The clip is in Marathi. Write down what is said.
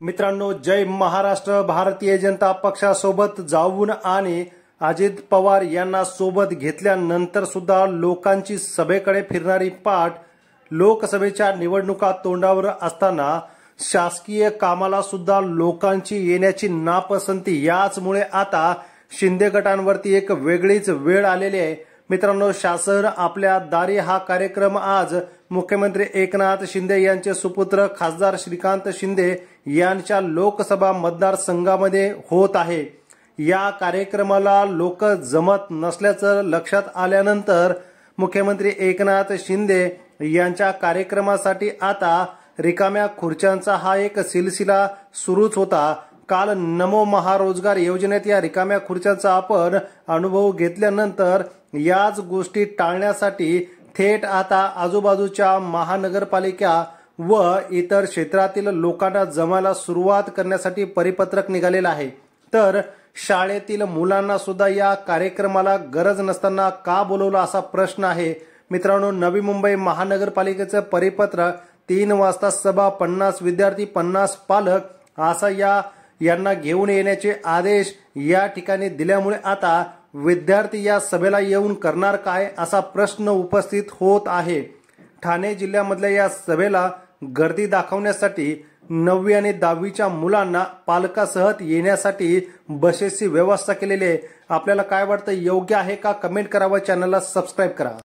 मित्रांनो, जय महाराष्ट्र. भारतीय जनता पक्षासोबत जाऊन आणि अजित पवार यांना सोबत घेतल्यानंतर सुद्धा लोकांची सभेकडे फिरणारी पाठ, लोकसभेच्या निवडणुका तोंडावर असताना शासकीय कामाला सुद्धा लोकांची येण्याची नापसंती, याचमुळे आता शिंदे गटांवरती एक वेगळीच वेळ आलेली आहे. मित्रांनो, शासन आपल्या दारी हा कार्यक्रम आज मुख्यमंत्री एकनाथ शिंदे यांचे सुपुत्र खासदार श्रीकांत शिंदे यांच्या लोकसभा मतदारसंघामध्ये होत आहे. या कार्यक्रमाला लोक जमत नसल्याचं लक्षात आल्यानंतर मुख्यमंत्री एकनाथ शिंदे यांच्या कार्यक्रमासाठी आता रिकाम्या खुर्च्यांचा हा एक सिलसिला सुरूच होता. काल नमो महारोजगार योजनेत या रिकाम्या खुर्च्यांचा आपण अनुभव घेतल्यानंतर याच गोष्टी टाळण्यासाठी थेट आता आजूबाजूच्या महानगरपालिका व इतर क्षेत्रातील लोकांना जमायला सुरुवात करण्यासाठी परिपत्रक निघालेलं आहे. तर शाळेतील मुलांना सुद्धा या कार्यक्रमाला गरज नसताना का बोलवलं असा प्रश्न आहे. मित्रांनो, नवी मुंबई महानगरपालिकेचं परिपत्रक 3 वाजता सभा, 50 विद्यार्थी, 50 पालक असा यांना घेऊन येण्याचे आदेश या ठिकाणी दिल्यामुळे आता विद्यार्थी या सभेला येऊन करणार काय असा प्रश्न उपस्थित होत आहे. ठाणे जिल्ह्यामधल्या या सभेला गर्दी दाखवण्यासाठी 9वी आणि 10वीच्या मुलांना पालकासह येण्यासाठी बसेसची व्यवस्था केलेली आहे. आपल्याला काय वाटतं, योग्य आहे का? कमेंट करा व चॅनलला सबस्क्राईब करा.